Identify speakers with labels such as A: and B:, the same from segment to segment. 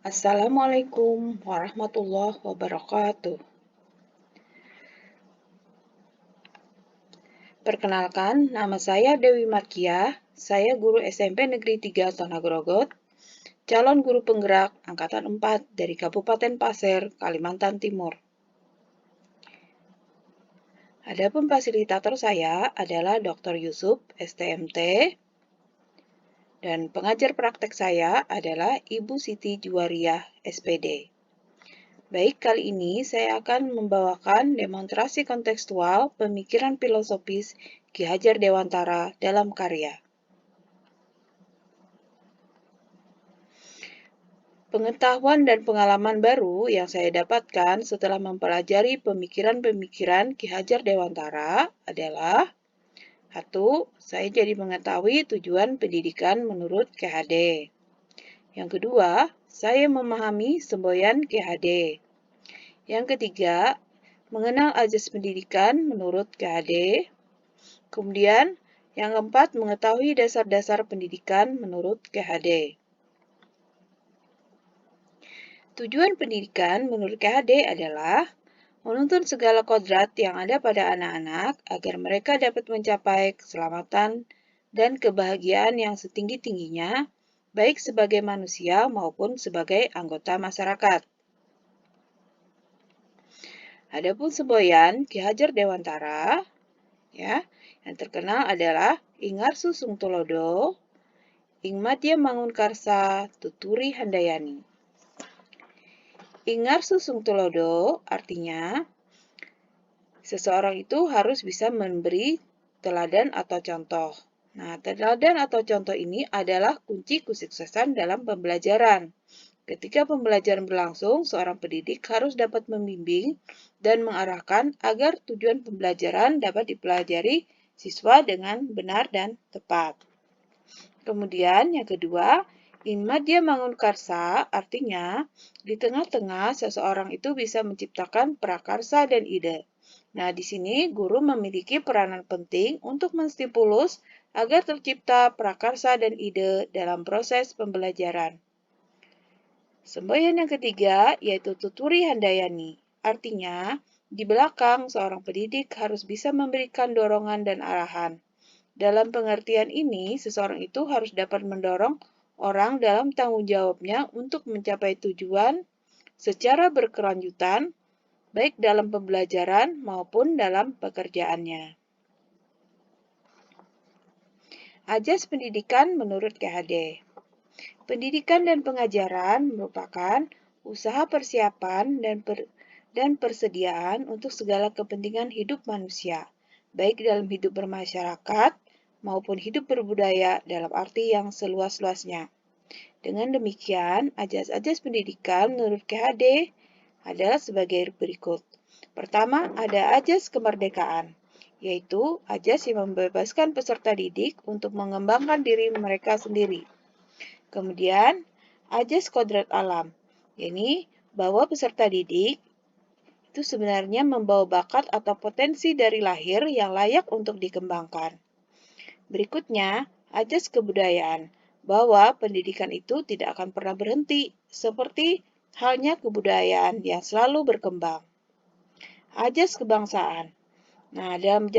A: Assalamualaikum warahmatullahi wabarakatuh. Perkenalkan, nama saya Dewi Markia. Saya guru SMP Negeri 3 Tanah Grogot, calon guru penggerak Angkatan 4 dari Kabupaten Pasir, Kalimantan Timur. Adapun fasilitator saya adalah Dr. Yusuf, STMT, dan pengajar praktek saya adalah Ibu Siti Juwariah, SPD. Baik, kali ini saya akan membawakan demonstrasi kontekstual pemikiran filosofis Ki Hajar Dewantara dalam karya. Pengetahuan dan pengalaman baru yang saya dapatkan setelah mempelajari pemikiran-pemikiran Ki Hajar Dewantara adalah 1. Saya jadi mengetahui tujuan pendidikan menurut KHD. Yang kedua, saya memahami semboyan KHD. Yang ketiga, mengenal azas pendidikan menurut KHD. Kemudian, yang keempat, mengetahui dasar-dasar pendidikan menurut KHD. Tujuan pendidikan menurut KHD adalah menuntun segala kodrat yang ada pada anak-anak agar mereka dapat mencapai keselamatan dan kebahagiaan yang setinggi-tingginya, baik sebagai manusia maupun sebagai anggota masyarakat. Adapun semboyan Ki Hajar Dewantara, yang terkenal adalah Ingarsu Sung Tulodo, Ing Madya Mangunkarsa Tuturi Handayani. Ingarsu Sung Tulodo artinya seseorang itu harus bisa memberi teladan atau contoh. Nah, teladan atau contoh ini adalah kunci kesuksesan dalam pembelajaran. Ketika pembelajaran berlangsung, seorang pendidik harus dapat membimbing dan mengarahkan agar tujuan pembelajaran dapat dipelajari siswa dengan benar dan tepat. Kemudian yang kedua, In Madya Mangunkarsa artinya di tengah-tengah seseorang itu bisa menciptakan prakarsa dan ide. Nah, di sini guru memiliki peranan penting untuk menstimulus agar tercipta prakarsa dan ide dalam proses pembelajaran. Semboyan yang ketiga yaitu Tuturi Handayani. Artinya, di belakang seorang pendidik harus bisa memberikan dorongan dan arahan. Dalam pengertian ini, seseorang itu harus dapat mendorong orang dalam tanggung jawabnya untuk mencapai tujuan secara berkelanjutan, baik dalam pembelajaran maupun dalam pekerjaannya. Ajas pendidikan menurut KHD. Pendidikan dan pengajaran merupakan usaha persiapan dan persediaan untuk segala kepentingan hidup manusia, baik dalam hidup bermasyarakat maupun hidup berbudaya dalam arti yang seluas-luasnya. Dengan demikian, ajas-ajas pendidikan menurut KHD adalah sebagai berikut. Pertama, ada ajas kemerdekaan, yaitu ajas yang membebaskan peserta didik untuk mengembangkan diri mereka sendiri. Kemudian, ajas kodrat alam, yakni bahwa peserta didik itu sebenarnya membawa bakat atau potensi dari lahir yang layak untuk dikembangkan. Berikutnya, ajas kebudayaan, bahwa pendidikan itu tidak akan pernah berhenti, seperti halnya kebudayaan yang selalu berkembang. Ajas kebangsaan. Nah, dalam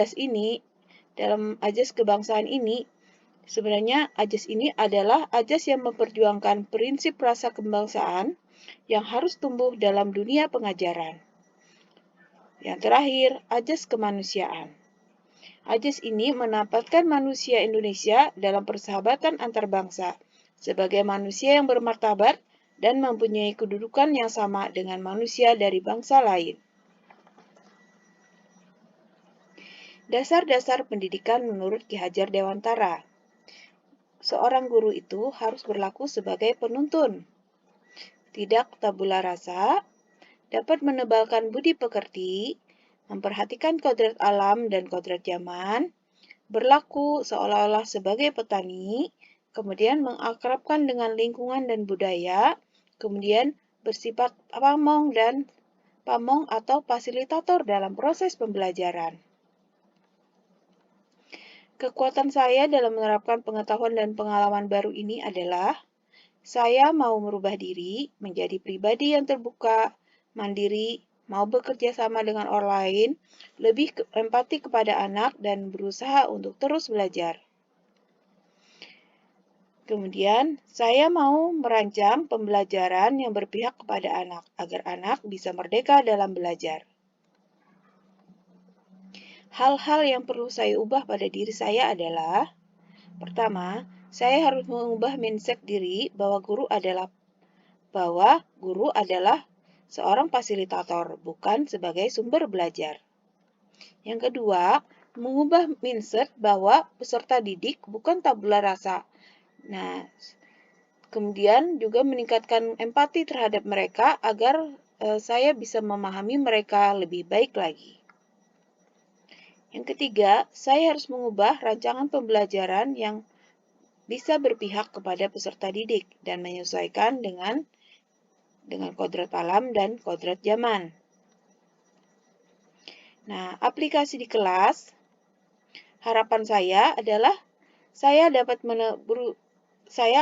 A: ajas kebangsaan ini, sebenarnya ajas ini adalah ajas yang memperjuangkan prinsip rasa kebangsaan yang harus tumbuh dalam dunia pengajaran. Yang terakhir, ajas kemanusiaan. Ajas ini menempatkan manusia Indonesia dalam persahabatan antar bangsa sebagai manusia yang bermartabat dan mempunyai kedudukan yang sama dengan manusia dari bangsa lain. Dasar-dasar pendidikan menurut Ki Hajar Dewantara. Seorang guru itu harus berlaku sebagai penuntun, tidak tabula rasa, dapat menebalkan budi pekerti, memperhatikan kodrat alam dan kodrat zaman, berlaku seolah-olah sebagai petani, kemudian mengakrabkan dengan lingkungan dan budaya, kemudian bersifat pamong atau fasilitator dalam proses pembelajaran. Kekuatan saya dalam menerapkan pengetahuan dan pengalaman baru ini adalah Saya mau merubah diri menjadi pribadi yang terbuka, mandiri, mau bekerja sama dengan orang lain, lebih empati kepada anak, dan berusaha untuk terus belajar. Kemudian, saya mau merancang pembelajaran yang berpihak kepada anak, agar anak bisa merdeka dalam belajar. Hal-hal yang perlu saya ubah pada diri saya adalah: pertama, saya harus mengubah mindset diri bahwa guru adalah seorang fasilitator, bukan sebagai sumber belajar. Yang kedua, mengubah mindset bahwa peserta didik bukan tabula rasa. Nah, kemudian juga meningkatkan empati terhadap mereka agar saya bisa memahami mereka lebih baik lagi. Yang ketiga, saya harus mengubah rancangan pembelajaran yang bisa berpihak kepada peserta didik dan menyesuaikan dengan kodrat alam dan kodrat zaman. Nah, aplikasi di kelas, harapan saya adalah saya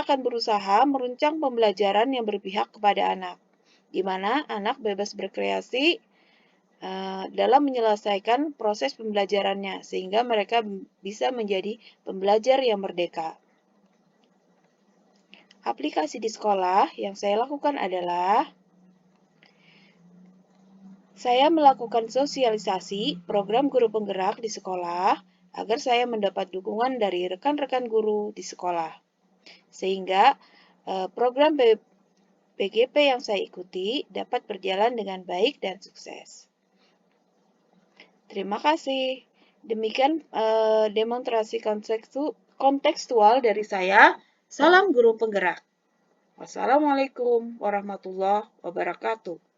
A: akan berusaha merancang pembelajaran yang berpihak kepada anak, di mana anak bebas berkreasi dalam menyelesaikan proses pembelajarannya, sehingga mereka bisa menjadi pembelajar yang merdeka. Aplikasi di sekolah yang saya lakukan adalah saya melakukan sosialisasi program guru penggerak di sekolah agar saya mendapat dukungan dari rekan-rekan guru di sekolah. Sehingga program PGP yang saya ikuti dapat berjalan dengan baik dan sukses. Terima kasih. Demikian demonstrasi kontekstual dari saya. Salam guru penggerak. Wassalamualaikum warahmatullahi wabarakatuh.